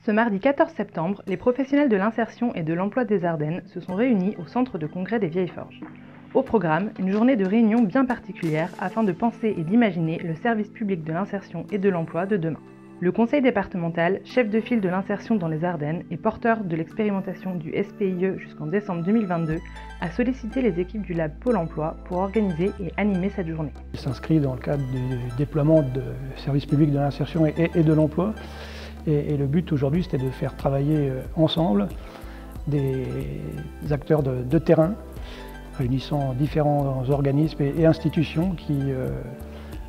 Ce mardi 14 septembre, les professionnels de l'insertion et de l'emploi des Ardennes se sont réunis au centre de congrès des Vieilles Forges. Au programme, une journée de réunion bien particulière afin de penser et d'imaginer le service public de l'insertion et de l'emploi de demain. Le conseil départemental, chef de file de l'insertion dans les Ardennes et porteur de l'expérimentation du SPIE jusqu'en décembre 2022, a sollicité les équipes du Lab Pôle emploi pour organiser et animer cette journée. Il s'inscrit dans le cadre du déploiement de services publics de l'insertion et de l'emploi. Et le but aujourd'hui, c'était de faire travailler ensemble des acteurs de terrain, réunissant différents organismes et institutions qui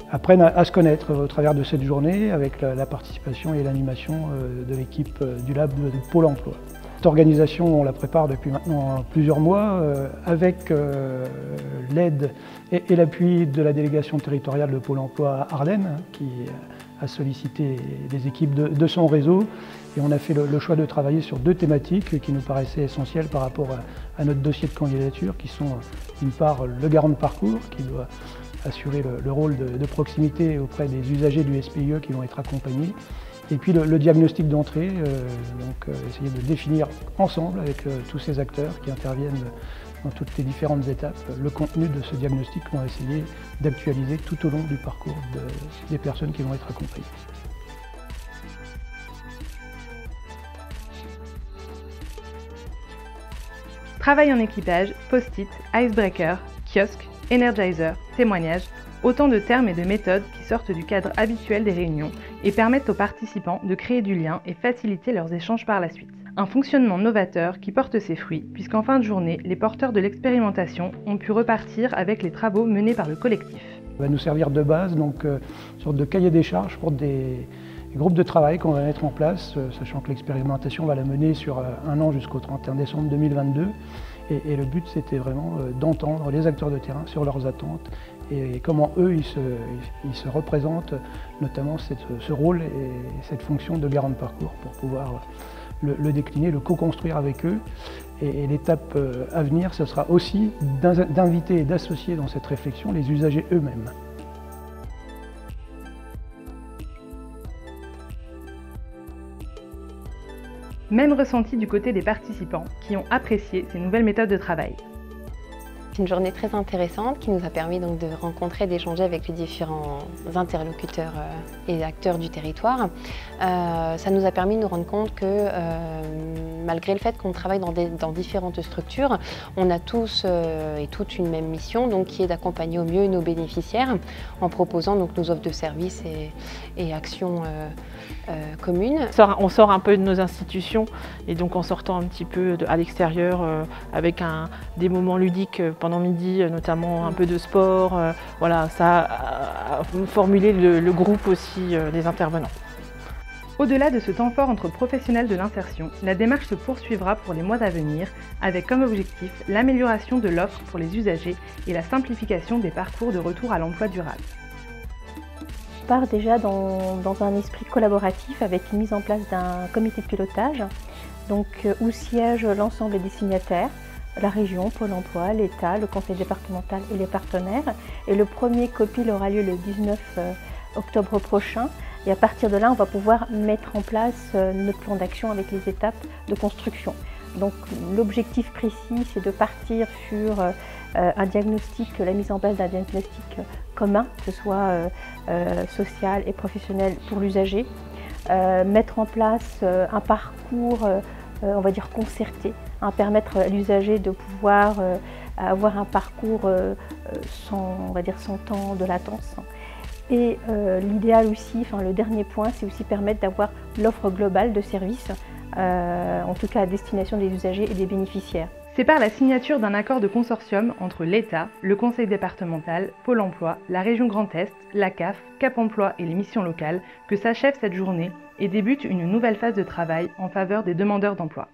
apprennent à se connaître au travers de cette journée avec la participation et l'animation de l'équipe du Lab de Pôle emploi. Cette organisation, on la prépare depuis maintenant plusieurs mois avec l'aide et l'appui de la délégation territoriale de Pôle emploi Ardennes qui a sollicité les équipes de son réseau et on a fait le choix de travailler sur deux thématiques qui nous paraissaient essentielles par rapport à notre dossier de candidature qui sont d'une part le garant de parcours qui doit assurer le rôle de proximité auprès des usagers du SPIE qui vont être accompagnés et puis le diagnostic d'entrée, essayer de définir ensemble avec tous ces acteurs qui interviennent dans toutes les différentes étapes, le contenu de ce diagnostic qu'on va essayer d'actualiser tout au long du parcours des personnes qui vont être accompagnées. Travail en équipage, post-it, icebreaker, kiosque, energizer, témoignage, autant de termes et de méthodes qui sortent du cadre habituel des réunions et permettent aux participants de créer du lien et faciliter leurs échanges par la suite. Un fonctionnement novateur qui porte ses fruits, puisqu'en fin de journée, les porteurs de l'expérimentation ont pu repartir avec les travaux menés par le collectif. Ça va nous servir de base, donc une sorte de cahier des charges pour des groupes de travail qu'on va mettre en place, sachant que l'expérimentation va la mener sur un an jusqu'au 31 décembre 2022. Et le but, c'était vraiment d'entendre les acteurs de terrain sur leurs attentes et comment eux, ils se représentent, notamment ce rôle et cette fonction de garant de parcours pour pouvoir le décliner, le co-construire avec eux. Et l'étape à venir, ce sera aussi d'inviter et d'associer dans cette réflexion les usagers eux-mêmes. Même ressenti du côté des participants qui ont apprécié ces nouvelles méthodes de travail. C'est une journée très intéressante qui nous a permis donc de rencontrer, d'échanger avec les différents interlocuteurs et acteurs du territoire. Ça nous a permis de nous rendre compte que malgré le fait qu'on travaille dans différentes structures, on a tous et toutes une même mission, donc qui est d'accompagner au mieux nos bénéficiaires en proposant donc nos offres de services et actions communes. On sort un peu de nos institutions et donc en sortant un petit peu à l'extérieur avec des moments ludiques pendant midi, notamment un peu de sport, voilà, ça a formulé le groupe aussi des intervenants. Au-delà de ce temps fort entre professionnels de l'insertion, la démarche se poursuivra pour les mois à venir avec comme objectif l'amélioration de l'offre pour les usagers et la simplification des parcours de retour à l'emploi durable. On part déjà dans un esprit collaboratif avec une mise en place d'un comité de pilotage donc, où siègent l'ensemble des signataires, la région, Pôle emploi, l'État, le conseil départemental et les partenaires. Et le premier COPIL aura lieu le 19 octobre prochain. Et à partir de là, on va pouvoir mettre en place notre plan d'action avec les étapes de construction. Donc l'objectif précis, c'est de partir sur un diagnostic, la mise en place d'un diagnostic commun, que ce soit social et professionnel pour l'usager. Mettre en place un parcours, on va dire concerté, permettre à l'usager de pouvoir avoir un parcours sans temps de latence. Et l'idéal aussi, le dernier point, c'est aussi permettre d'avoir l'offre globale de services, en tout cas à destination des usagers et des bénéficiaires. C'est par la signature d'un accord de consortium entre l'État, le Conseil départemental, Pôle emploi, la région Grand Est, la CAF, Cap emploi et les missions locales que s'achève cette journée et débute une nouvelle phase de travail en faveur des demandeurs d'emploi.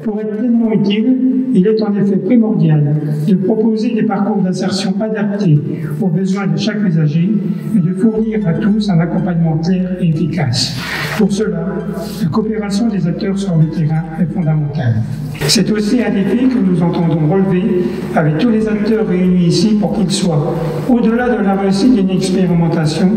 Pour être pleinement utile, il est en effet primordial de proposer des parcours d'insertion adaptés aux besoins de chaque usager et de fournir à tous un accompagnement clair et efficace. Pour cela, la coopération des acteurs sur le terrain est fondamentale. C'est aussi un défi que nous entendons relever avec tous les acteurs réunis ici pour qu'ils soient, au-delà de la réussite d'une expérimentation,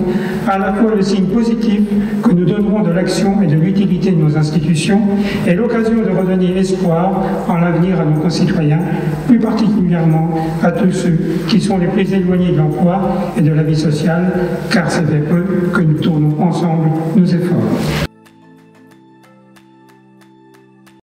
à la fois le signe positif que nous donnerons de l'action et de l'utilité de nos institutions et l'occasion de redonner espoir en l'avenir à nos concitoyens, plus particulièrement à tous ceux qui sont les plus éloignés de l'emploi et de la vie sociale, car c'est vers eux que nous tournons ensemble nos efforts.